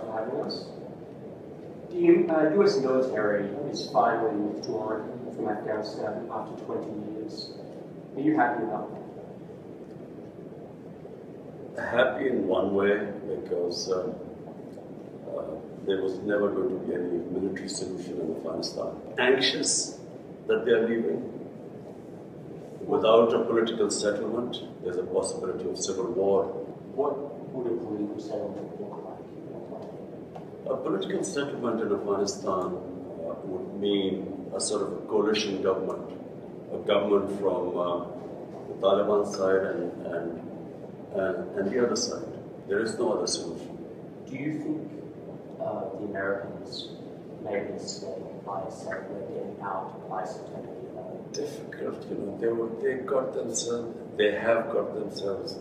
For having us. The US military is finally withdrawn from Afghanistan after 20 years. Are you happy about that? Happy in one way because there was never going to be any military solution in Afghanistan. Anxious that they are leaving. Without a political settlement, there's a possibility of civil war. What would a political settlement look like? A political settlement in Afghanistan would mean a sort of a coalition government, a government from the Taliban side and the other side. There is no other solution. Do you think the Americans made a mistake by saying we're getting out by September 11th? Difficult, they have got themselves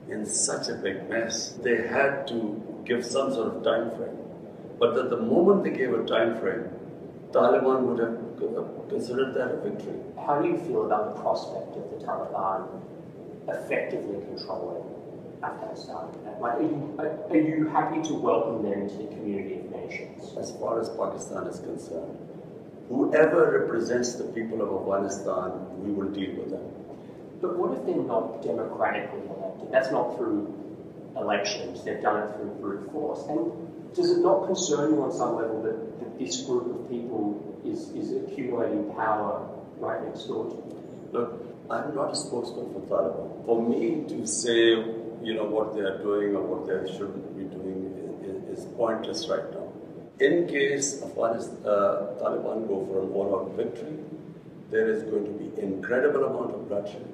in such a big mess. They had to give some sort of time frame. But at the moment they gave a time frame, Taliban would have considered that a victory. How do you feel about the prospect of the Taliban effectively controlling Afghanistan? Like, are you happy to welcome them into the community of nations? As far as Pakistan is concerned, whoever represents the people of Afghanistan, we will deal with them. But what if they're not democratically elected? That's not through elections, they've done it through brute force. And does it not concern you on some level that this group of people is accumulating power right next door to you? Look, I'm not a spokesman for Taliban. For me to say, what they are doing or what they shouldn't be doing is pointless right now. In case Taliban go for an all-out victory, there is going to be incredible amount of bloodshed.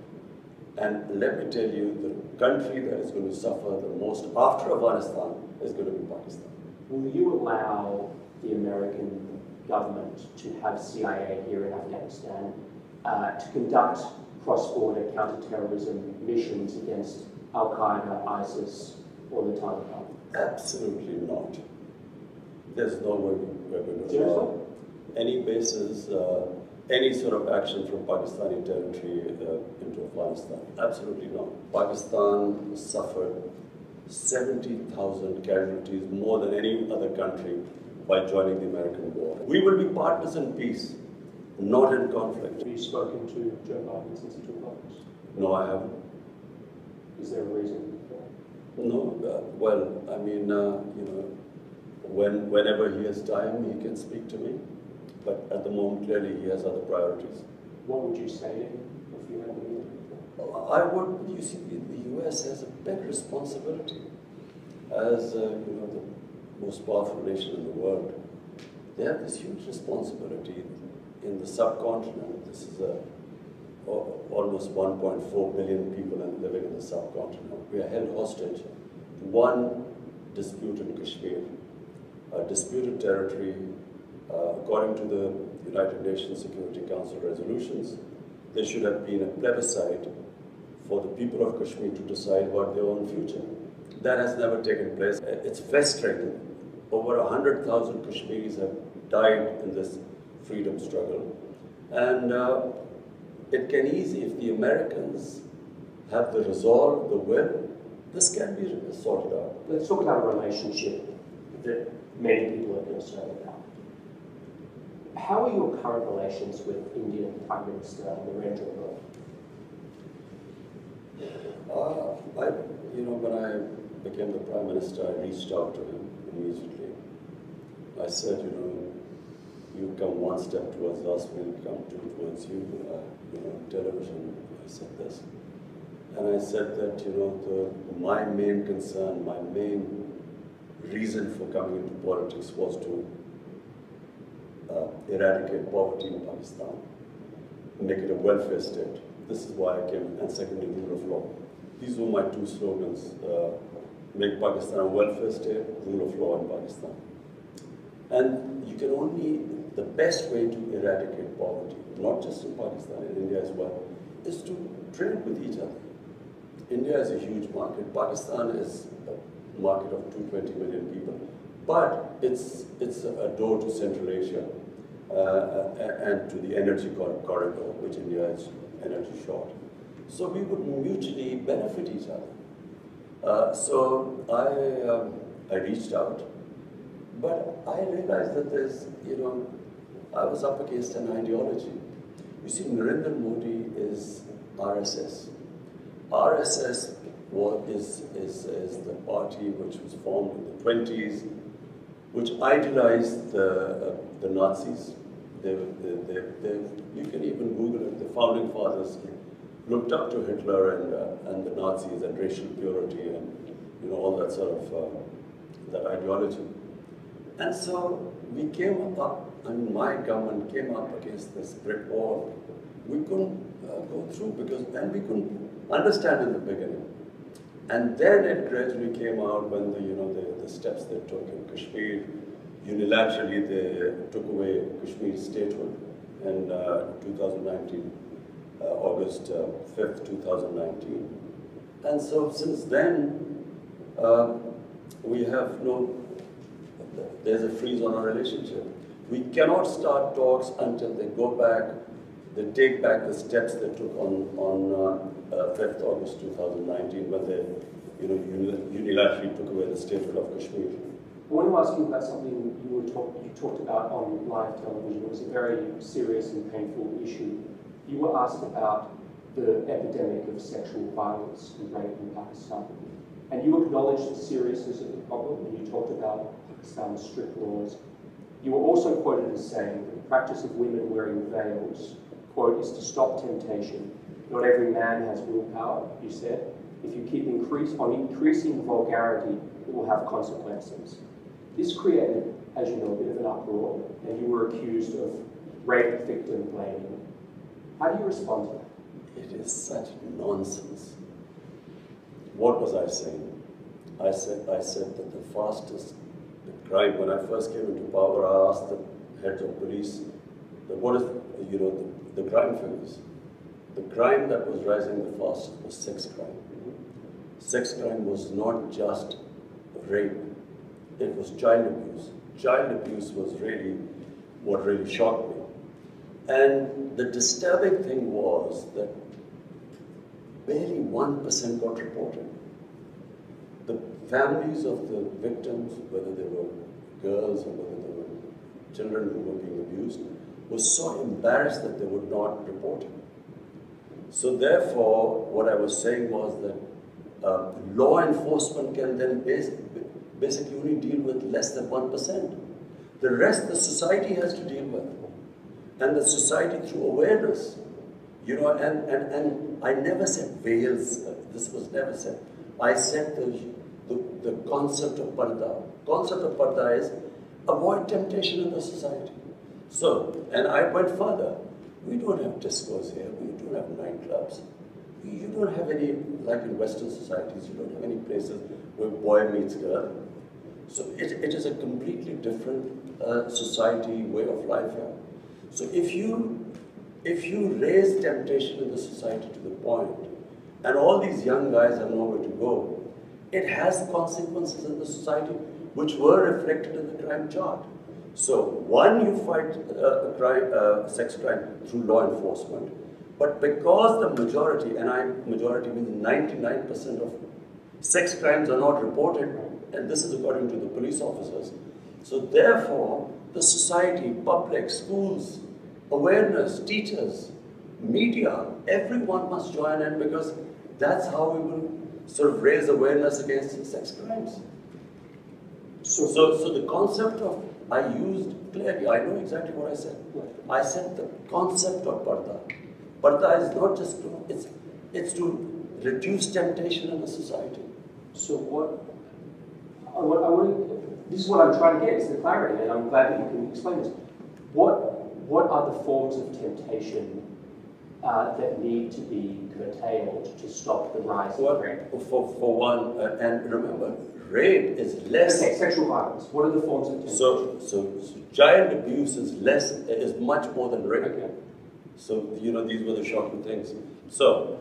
And let me tell you, the country that is going to suffer the most after Afghanistan is going to be Pakistan. Will you allow the American government to have CIA here in Afghanistan to conduct cross-border counter-terrorism missions against Al-Qaeda, ISIS, or the Taliban? Absolutely not. There's no way we're going to allow any bases, any sort of action from Pakistani territory into Afghanistan. Absolutely not. Pakistan suffered 70,000 casualties, more than any other country, by joining the American war. We will be partners in peace, not in conflict. Have you spoken to Joe Biden since he took office? No, I haven't. Is there a reason for that? No, whenever he has time, he can speak to me. But at the moment, clearly, he has other priorities. What would you say to him if you had the meeting? I would. You see, the US has a big responsibility as the most powerful nation in the world. They have this huge responsibility in the subcontinent. This is almost 1.4 billion people living in the subcontinent. We are held hostage to one dispute in Kashmir, a disputed territory. According to the United Nations Security Council resolutions, there should have been a plebiscite for the people of Kashmir to decide about their own future. That has never taken place. It's frustrating. Over 100,000 Kashmiris have died in this freedom struggle. And it can easily, if the Americans have the resolve, the will, this can be sorted out. Let's talk about a relationship that many people are concerned about. How are your current relations with Indian Prime Minister Narendra Modi? When I became the Prime Minister, I reached out to him immediately. I said, you come one step towards us, we'll come two towards you. Television, I said this. And I said that, my main concern, my main reason for coming into politics was to eradicate poverty in Pakistan, make it a welfare state. This is why I came, and secondly, rule of law. These were my two slogans, make Pakistan a welfare state, rule of law in Pakistan. And you can only, the best way to eradicate poverty, not just in Pakistan, in India as well, is to trade with each other. India is a huge market. Pakistan is a market of 220 million people. But it's a door to Central Asia and to the energy corridor, which India is energy short. So we would mutually benefit each other. So I reached out But I realized that there's, I was up against an ideology. You see, Narendra Modi is RSS. RSS is the party which was formed in the 20s, which idolized the Nazis. You can even Google it. The founding fathers looked up to Hitler and the Nazis and racial purity and all that sort of that ideology. And so we came up, and my government came up against this brick wall. We couldn't go through and we couldn't understand in the beginning. And then it gradually came out when the steps they took in Kashmir. Unilaterally, they took away Kashmir statehood in 2019, August 5th, 2019. And so since then, we have there's a freeze on our relationship. We cannot start talks until they go back, they take back the steps they took on 5th August 2019 when they unilaterally took away the statehood of Kashmir. I want to ask you about something you talked about on live television. It was a very serious and painful issue. You were asked about the epidemic of sexual violence and rape in Pakistan. And you acknowledged the seriousness of the problem, and you talked about Pakistan's strict laws. You were also quoted as saying that the practice of women wearing veils, quote, is to stop temptation. Not every man has willpower, you said. If you keep increasing vulgarity, it will have consequences. This created, as you know, a bit of an uproar, and you were accused of rape victim blaming. How do you respond to that? It is such nonsense. What was I saying? I said that the crime, when I first came into power, I asked the heads of police, that what is, the crime figures. The crime that was rising the fastest was sex crime. Sex crime was not just rape, it was child abuse. Child abuse was really what really shocked me. And the disturbing thing was that barely 1% got reported. The families of the victims, whether they were girls or whether they were children who were being abused, were so embarrassed that they would not report it. So therefore, what I was saying was that law enforcement can then basically only deal with less than 1%. The rest the society has to deal with. And the society through awareness. And I never said veils, this was never said. I said the concept of parda. Concept of parda is avoid temptation in the society. So, and I went further. We don't have discos here, we don't have nightclubs. You don't have any, like in Western societies, you don't have any places where boy meets girl. So it is a completely different society, way of life here. So if you raise temptation in the society to the point, and all these young guys have nowhere to go, it has consequences in the society which were reflected in the crime chart. So one, you fight sex crime through law enforcement, but because the majority, and majority means 99% of sex crimes are not reported, and this is according to the police officers. So therefore, the society, public, schools, awareness, teachers, media, everyone must join in because that's how we will sort of raise awareness against sex crimes. So the concept of, I used clearly, I know exactly what I said. I said the concept of parda. Parda is not just to, it's to reduce temptation in the society. So this is what I'm trying to get, is the clarity, and I'm glad that you can explain this. What are the forms of temptation that need to be curtailed to stop the rise of rape? For one, and remember, rape is less. Okay, sexual violence. What are the forms of temptation? So child abuse is much more than rape. Okay. So these were the shocking things. So,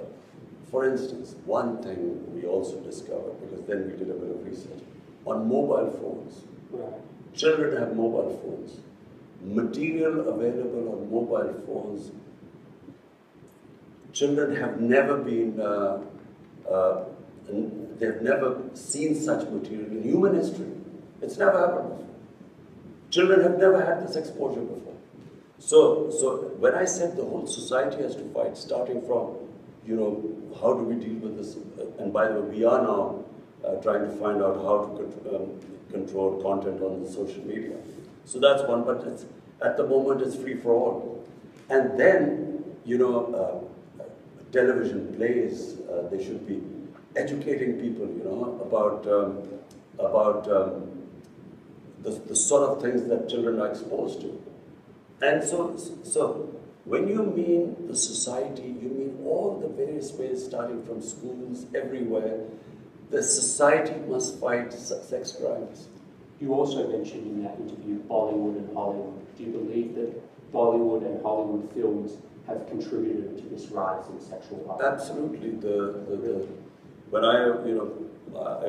for instance, one thing we also discovered, because then we did a bit of research on mobile phones. Right. Children have mobile phones. Material available on mobile phones. Children have never been, they've never seen such material in human history. It's never happened before. Children have never had this exposure before. So when I said the whole society has to fight, starting from, how do we deal with this? And by the way, we are now trying to find out how to control content on the social media. So that's one, but at the moment it's free for all. And then, television plays, they should be educating people, about the sort of things that children are exposed to. And so when you mean the society, you mean all the various ways, starting from schools, everywhere. The society must fight sex crimes. You also mentioned in that interview Bollywood and Hollywood. Do you believe that Bollywood and Hollywood films have contributed to this rise in sexual violence? Absolutely. When I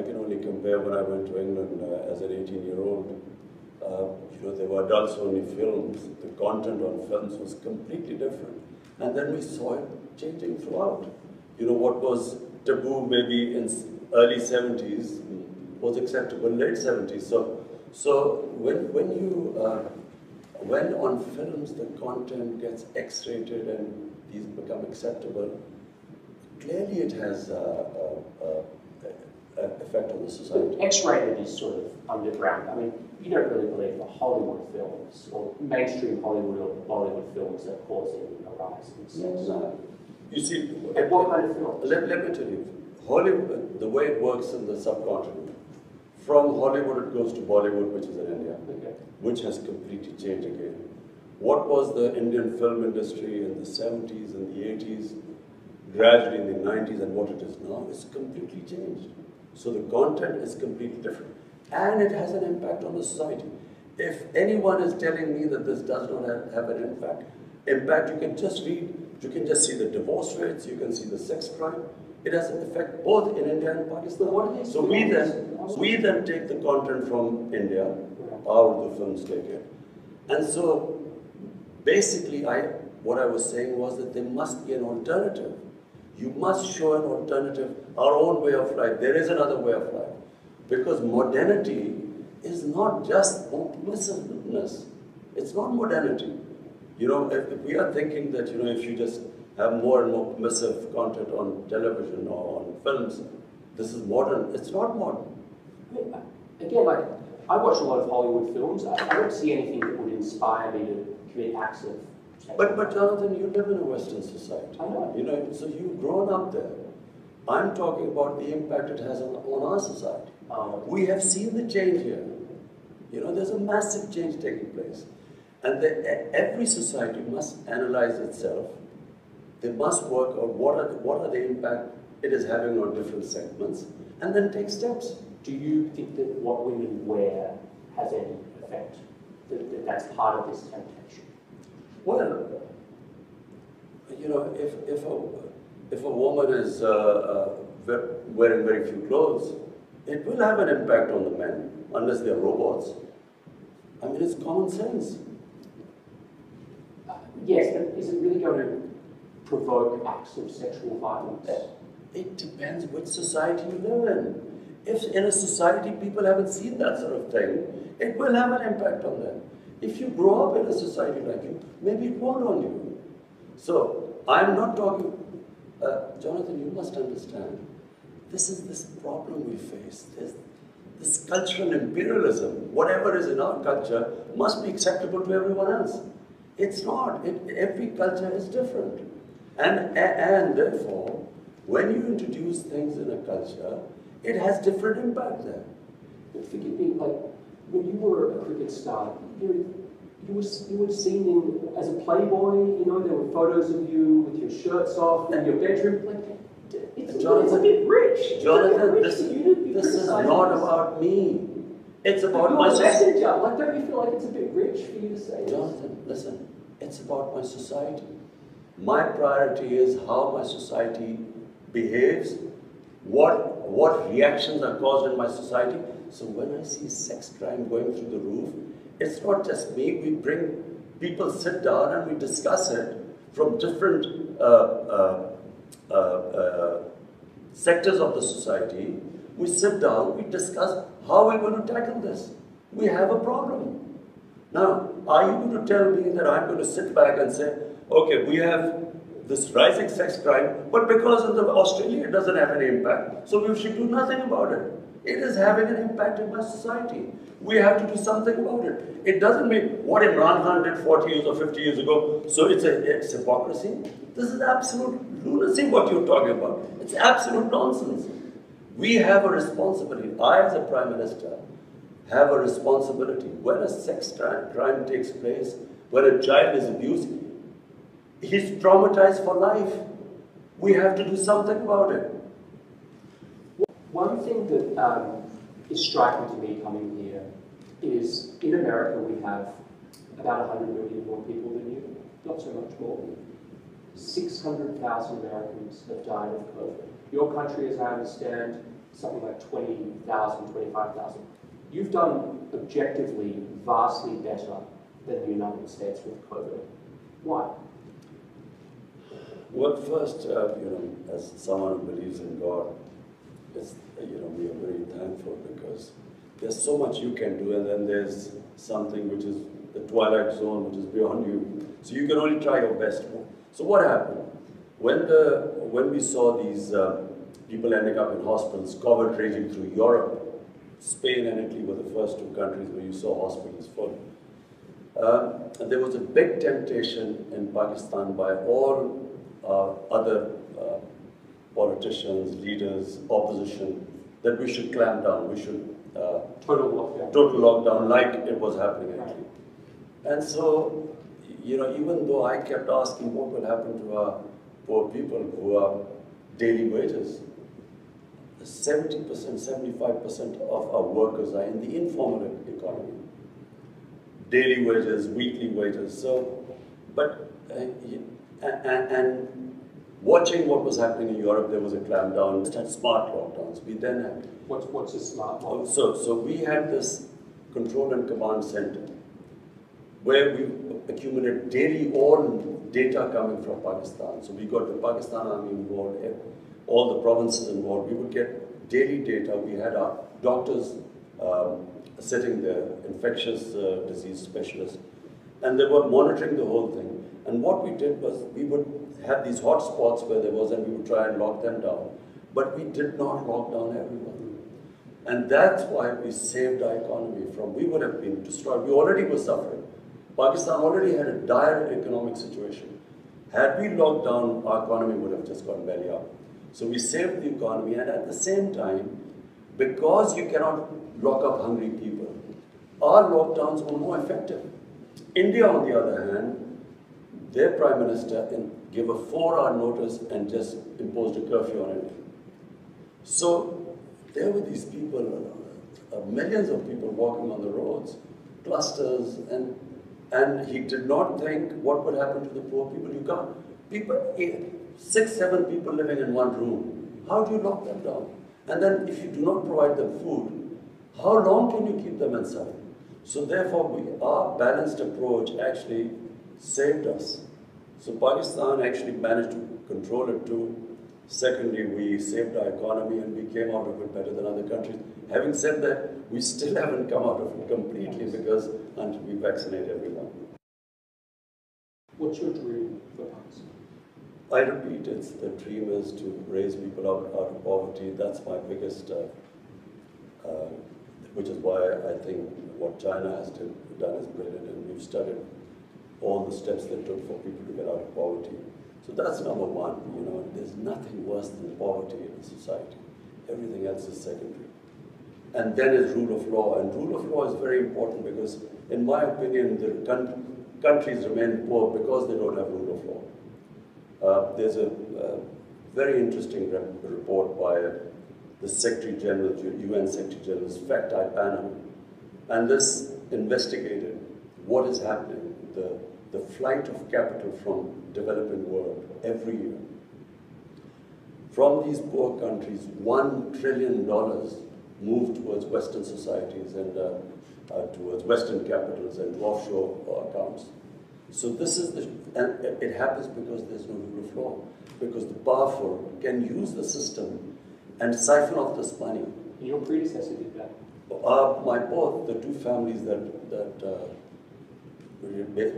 can only compare when I went to England as an 18-year-old. There were adults-only films. The content on films was completely different. And then we saw it changing throughout. What was taboo maybe in early 70s was acceptable in late 70s. So when on films the content gets X-rated and these become acceptable, clearly it has an effect on the society. X-rated is sort of underground. I mean, you don't really believe the Hollywood films or mainstream Hollywood or Bollywood films are causing a rise in sex. No. You see, what kind of films? Let me tell you, Hollywood, the way it works in the subcontinent, from Hollywood it goes to Bollywood, which is in India, which has completely changed again. What was the Indian film industry in the 70s and the 80s, gradually in the 90s, and what it is now, is completely changed. So the content is completely different. And it has an impact on the society. If anyone is telling me that this does not have an impact, you can just read, you can just see the divorce rates, you can see the sex crime. It has an effect both in India and Pakistan. So we then take the content from India, out of the films take it. And so basically what I was saying was that there must be an alternative. You must show an alternative, our own way of life. There is another way of life. Because modernity is not just permissiveness. It's not modernity. If we are thinking that, if you just have more and more permissive content on television or on films, this is modern. It's not modern. Again, I watch a lot of Hollywood films. I don't see anything that would inspire me to commit acts of sexual violence. But Jonathan, you live in a Western society. I know. So you've grown up there. I'm talking about the impact it has on our society. We have seen the change here. There's a massive change taking place. And every society must analyze itself. They must work out what are the impact it is having on different segments, and then take steps. Do you think that what women wear has any effect? That's part of this temptation? Well, if a woman is wearing very few clothes, it will have an impact on the men, unless they're robots. I mean, it's common sense. Yes, but is it really going to provoke acts of sexual violence? It depends which society you live in. If in a society people haven't seen that sort of thing, it will have an impact on them. If you grow up in a society like you, maybe it won't on you. So, I'm not talking... Jonathan, you must understand, this is this problem we face. This cultural imperialism, whatever is in our culture, must be acceptable to everyone else. It's not. Every culture is different. And therefore, when you introduce things in a culture, it has different impact there. But forgive me, when you were a cricket star, you were seen as a playboy, there were photos of you with your shirts off in your bedroom. It's a bit rich. Jonathan, this is not about me. It's about my society. Don't you feel like it's a bit rich for you to say this? Jonathan, listen, it's about my society. My priority is how my society behaves, what reactions are caused in my society. So when I see sex crime going through the roof, it's not just me. We bring people, sit down and we discuss it from different sectors of the society. We sit down, we discuss how we're going to tackle this. We have a problem. Now, are you going to tell me that I'm going to sit back and say, okay, we have this rising sex crime, but because of Australia, it doesn't have any impact, so we should do nothing about it. It is having an impact in my society. We have to do something about it. It doesn't mean what Imran Khan did 40 years or 50 years ago, so it's hypocrisy. This is absolute lunacy what you're talking about. It's absolute nonsense. We have a responsibility. I, as a Prime Minister, have a responsibility. When a sex crime takes place, when a child is abused, he's traumatized for life. We have to do something about it. One thing that is striking to me coming here is in America we have about 100 million more people than you, not so much more. 600,000 Americans have died of COVID. Your country, as I understand, something like 20,000, 25,000. You've done objectively vastly better than the United States with COVID. Why? Well, first, as someone who believes in God, we are very thankful because there's so much you can do, and then there's something which is the twilight zone, which is beyond you. So you can only try your best. So what happened? When we saw these people ending up in hospitals, COVID raging through Europe, Spain and Italy were the first two countries where you saw hospitals full. There was a big temptation in Pakistan by all other politicians, leaders, opposition, that we should clamp down, we should total lockdown like it was happening actually. And so, even though I kept asking what will happen to our poor people who are daily wages, 70%, 75% of our workers are in the informal economy. Daily wages, weekly wages. So, and watching what was happening in Europe, there was a clampdown, smart lockdowns. We then had... What's a smart lockdown? So we had this control and command center where we accumulated daily all data coming from Pakistan. So we got the Pakistan Army involved, all the provinces involved. We would get daily data. We had our doctors sitting there, infectious disease specialists, and they were monitoring the whole thing. And what we did was we would have these hot spots where there was, and we would try and lock them down. But we did not lock down everyone. And that's why we saved our economy from, we would have been destroyed. We already were suffering. Pakistan already had a dire economic situation. Had we locked down, our economy would have just gone belly up. So we saved the economy, and at the same time, because you cannot lock up hungry people, our lockdowns were more effective. India, on the other hand, their Prime Minister gave a 4-hour notice and just imposed a curfew on it. So there were these people, millions of people walking on the roads, clusters, and he did not think what would happen to the poor people. You can't, 6, 7 people living in one room, how do you lock them down? And then if you do not provide them food, how long can you keep them inside? So therefore, our balanced approach actually saved us. So Pakistan actually managed to control it too. Secondly, we saved our economy and we came out of it better than other countries. Having said that, we still haven't come out of it completely because until we vaccinate everyone. What's your dream for Pakistan? I repeat, the dream is to raise people out of poverty. That's my biggest, which is why I think what China has done is brilliant, and we've studied all the steps they took for people to get out of poverty. So that's number one. There's nothing worse than poverty in a society. Everything else is secondary. And then is rule of law. And rule of law is very important because, in my opinion, the countries remain poor because they don't have rule of law. There's a very interesting report by the Secretary General, UN Secretary General's fact-eye panel. And this investigated what is happening, the flight of capital from developing world every year. From these poor countries, $1 trillion moved towards Western societies and towards Western capitals and to offshore accounts. So this is and it happens because there's no rule of law, because the powerful can use the system and siphon off this money. Your predecessor did that. The two families that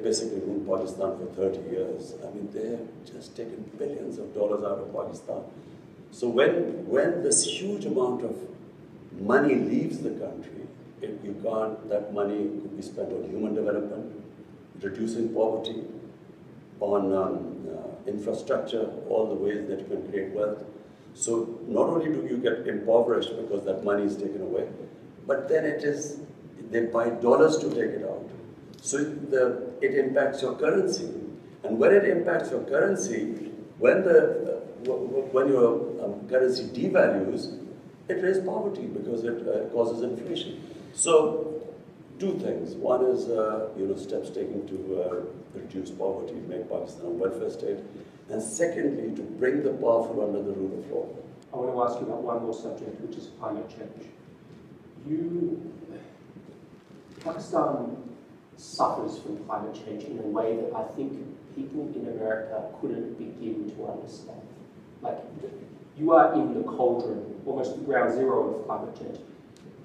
basically ruled Pakistan for 30 years. I mean, they're just taken billions of dollars out of Pakistan. So when this huge amount of money leaves the country, that money could be spent on human development, reducing poverty, on infrastructure, all the ways that you can create wealth. So not only do you get impoverished because that money is taken away, but then they buy dollars to take it out. So it impacts your currency. And when it impacts your currency, when your currency devalues, it raises poverty because it causes inflation. So two things. One is steps taken to reduce poverty, make Pakistan a welfare state. And secondly, to bring the powerful under the rule of law. I want to ask you about one more subject, which is climate change. Pakistan suffers from climate change in a way that I think people in America couldn't begin to understand. Like, you are in the cauldron, almost the ground zero of climate change.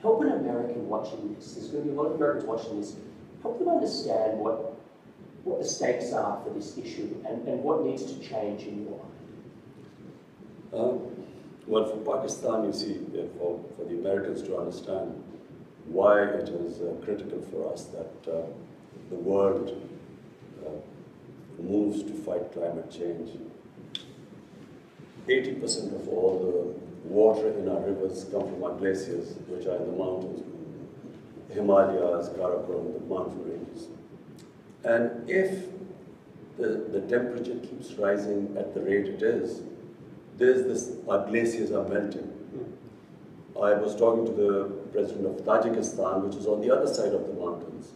Help an American watching this, there's going to be a lot of Americans watching this, help them understand what the stakes are for this issue and what needs to change in your mind. Well, for Pakistan, you see, for the Americans to understand why it is critical for us that the world moves to fight climate change. 80% of all the water in our rivers come from our glaciers, which are in the mountains, Himalayas, Karakoram, the mountain ranges. And if the temperature keeps rising at the rate it is, our glaciers are melting. I was talking to the president of Tajikistan, which is on the other side of the mountains.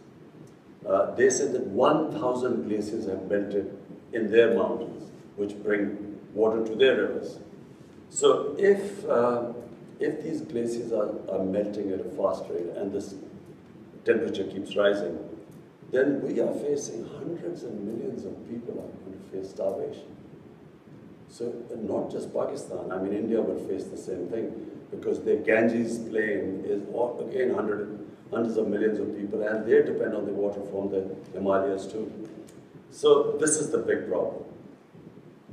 They said that 1,000 glaciers have melted in their mountains, which bring water to their rivers. So if these glaciers are melting at a fast rate and this temperature keeps rising, then we are facing hundreds and millions of people are going to face starvation. So not just Pakistan, I mean India will face the same thing because the Ganges plain is again hundreds of millions of people and they depend on the water from the Himalayas too. So this is the big problem.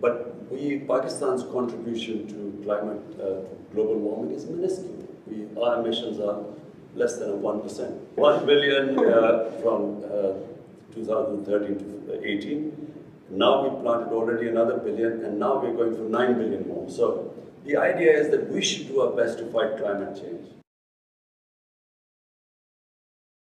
But Pakistan's contribution to global warming is minuscule. Our emissions are less than 1%. 1 billion from 2013 to 18. Now we planted already another billion, and now we're going for 9 billion more. So the idea is that we should do our best to fight climate change.